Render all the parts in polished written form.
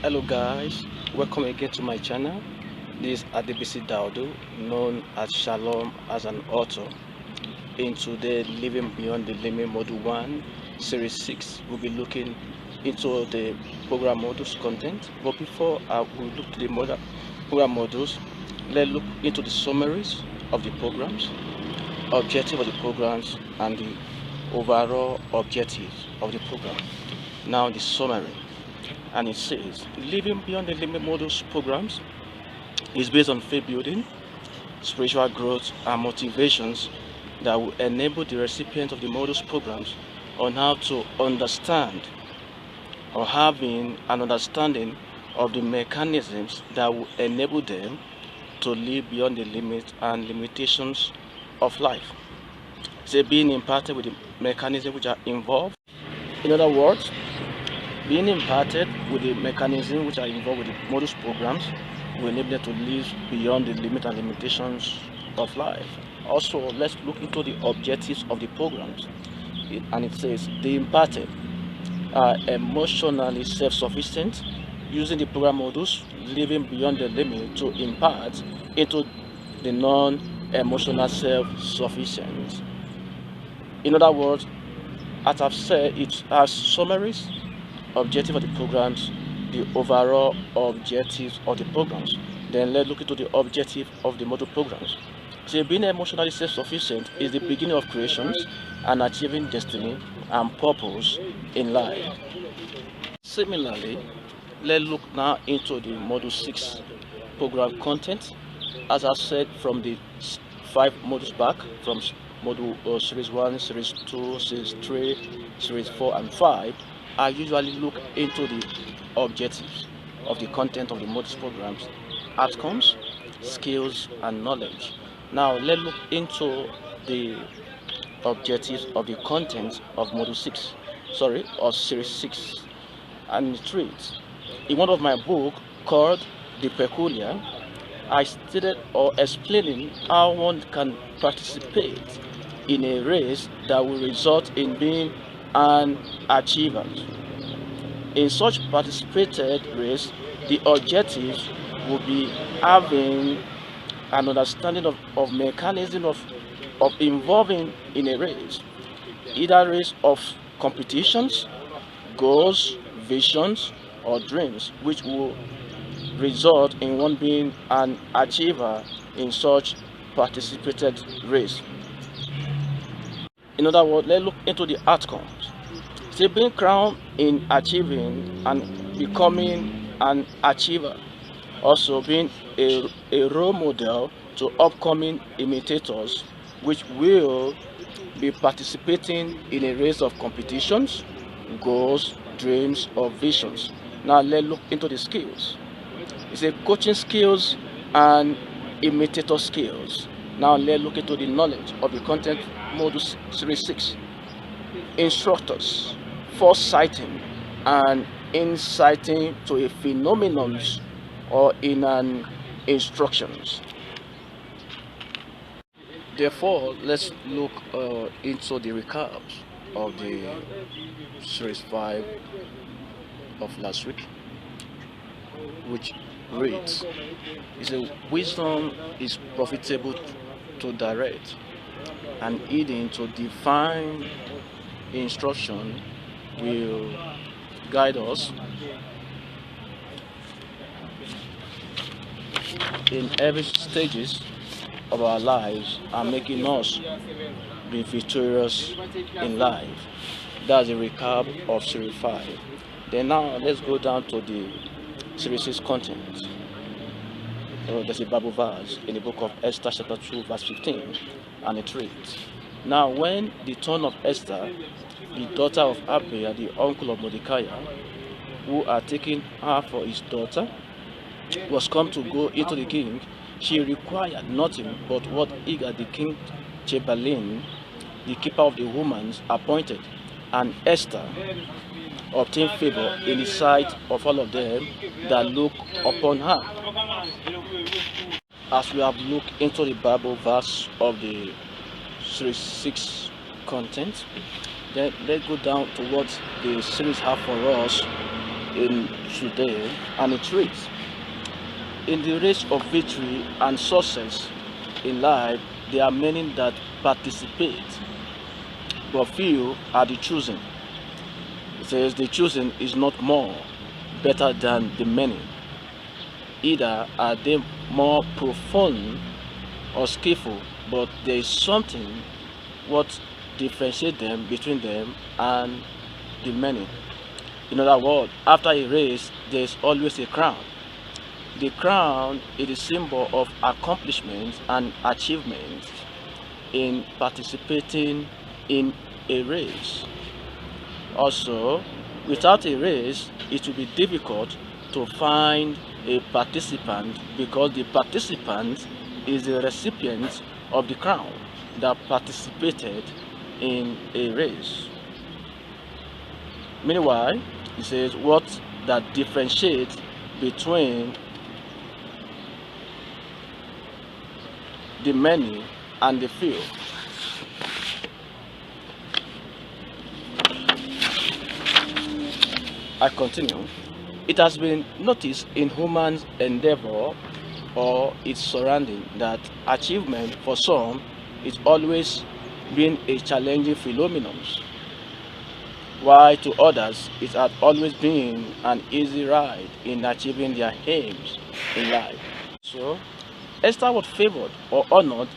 Hello guys, welcome again to my channel. This is Adebisi Daudu, known as Shalom as an author. In today Living Beyond the Limit Module 1, Series 6, we'll be looking into the program modules content. But before we look to the program modules, let's look into the summaries of the programs, objective of the programs, and the overall objectives of the program. Now the summary. And it says, Living Beyond the Limit Modules programs is based on faith building, spiritual growth, and motivations that will enable the recipient of the modules programs on how to understand or having an understanding of the mechanisms that will enable them to live beyond the limits and limitations of life. So being imparted with the mechanisms which are involved. In other words, being imparted with the mechanisms which are involved with the modules programs will enable them to live beyond the limits and limitations of life. Also, let's look into the objectives of the programs. And it says, the imparted are emotionally self-sufficient, using the program modules, living beyond the limit to impart into the non-emotional self-sufficient. In other words, as I've said, it has summaries, objective of the programs, the overall objectives of the programs. Then let's look into the objective of the module programs. So being emotionally self-sufficient is the beginning of creations and achieving destiny and purpose in life. Similarly, let's look now into the module 6 program content. As I said, from the 5 modules back, from module series 1, series 2, series 3, series 4 and 5, I usually look into the objectives of the content of the modules programs, outcomes, skills, and knowledge. Now let's look into the objectives of the content of module 6, or series 6. And it reads, in one of my books called The Peculiar, I stated or explaining how one can participate in a race that will result in being an achiever. In such participated race, the objectives will be having an understanding of mechanism of involving in a race, either race of competitions, goals, visions, or dreams, which will result in one being an achiever in such participated race. In other words, let's look into the outcomes. So being crowned in achieving and becoming an achiever, also being a role model to upcoming imitators, which will be participating in a race of competitions, goals, dreams, or visions. Now let's look into the skills. It's a coaching skills and imitator skills. Now let's look into the knowledge of the content module series 6. Instructors, foresighting and inciting to a phenomenon or in an instructions. Therefore, let's look into the recaps of the series 5 of last week, which reads, is a wisdom is profitable to direct, and heeding to divine instruction will guide us in every stages of our lives and making us be victorious in life. That's a recap of series 5. Then now let's go down to the series 6 content. There's a Bible verse in the book of Esther chapter 2 verse 15, and it reads, now when the turn of Esther, the daughter of Abiah, the uncle of Mordecai, who had taken her for his daughter, was come to go into the king, she required nothing but what Hegai the king Chamberlain, the keeper of the women's, appointed, and Esther obtained favor in the sight of all of them that look upon her. As we have looked into the Bible verse of the series 6 content, then let's go down to what the series have for us in today, and it reads, in the race of victory and success in life, there are many that participate, but few are the chosen. It says the chosen is not more better than the many. Either are they more profound or skillful, but there is something what differentiates them between them and the many. In other words, after a race, there is always a crown. The crown is a symbol of accomplishments and achievements in participating in a race. Also, without a race, it will be difficult to find a participant, because the participant is the recipient of the crown that participated in a race. Meanwhile, it says what that differentiates between the many and the few. I continue. It has been noticed in human endeavor or its surrounding that achievement for some is always been a challenging phenomenon, while to others it has always been an easy ride in achieving their aims in life. So, Esther was favored or honored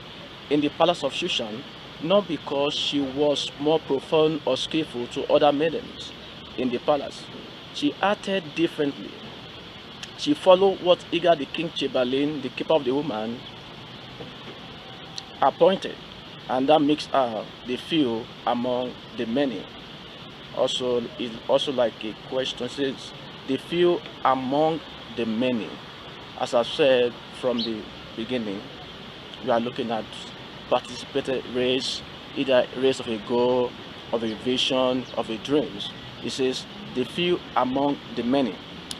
in the palace of Shushan, not because she was more profound or skillful to other maidens in the palace. She acted differently. She followed what Iga the king Chamberlain, the keeper of the woman, appointed, and that makes her the few among the many. Also, it's also like a question says, the few among the many. As I said from the beginning, we are looking at participated race, either race of a goal, of a vision, of a dreams. It says the few among the many.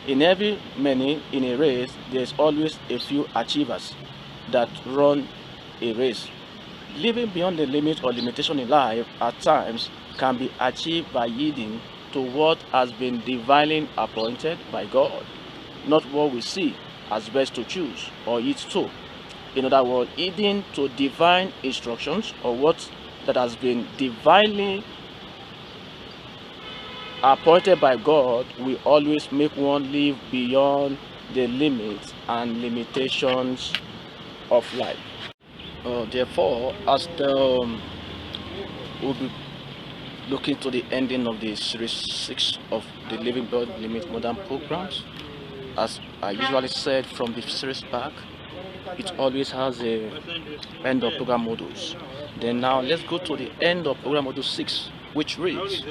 In every many in a race, there is always a few achievers that run a race. Living beyond the limit or limitation in life at times can be achieved by yielding to what has been divinely appointed by God, not what we see as best to choose or yield to. In other words, yielding to divine instructions or what that has been divinely appointed by God will always make one live beyond the limits and limitations of life. Therefore, as we'll be looking to the ending of the series 6 of the Living Beyond the Limit modern programs, as I usually said from the series back, it always has a end of program modules. Then now let's go to the end of program module 6, which reads,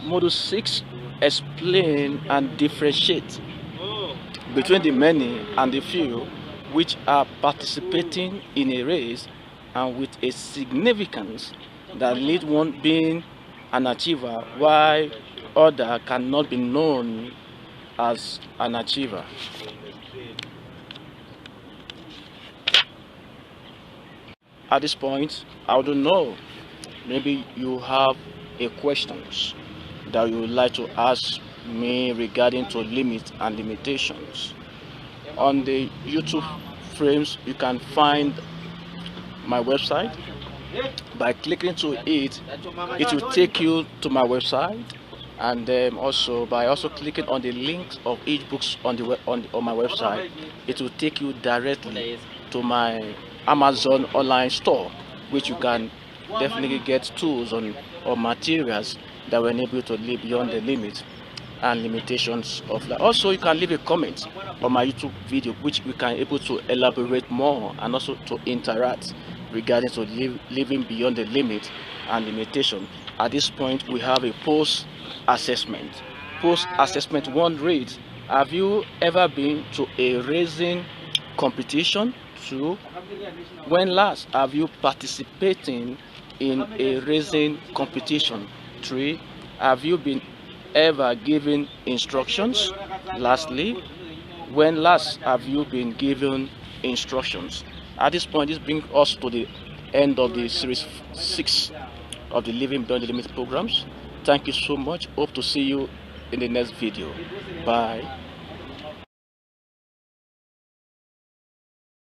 Module 6 explain and differentiate between the many and the few which are participating in a race and with a significance that lead one being an achiever while other cannot be known as an achiever. At this point, I don't know, maybe you have a questions that you would like to ask me regarding to limits and limitations. On the YouTube frames, you can find my website. By clicking to it, it will take you to my website, and also by clicking on the links of each books on the on my website, it will take you directly to my Amazon online store, which you can definitely get tools or materials that will enable you to live beyond the limits and limitations of life. Also, you can leave a comment on my YouTube video, which we can able to elaborate more and also to interact regarding to living beyond the limit and limitation. At this point, we have a post assessment. Post assessment 1 reads, have you ever been to a racing competition? 2, when last have you participating in a racing competition? 3, have you been ever given instructions? Lastly, when last have you been given instructions? At this point, this brings us to the end of the series 6 of the Living Beyond the Limit programs. Thank you so much. Hope to see you in the next video. Bye.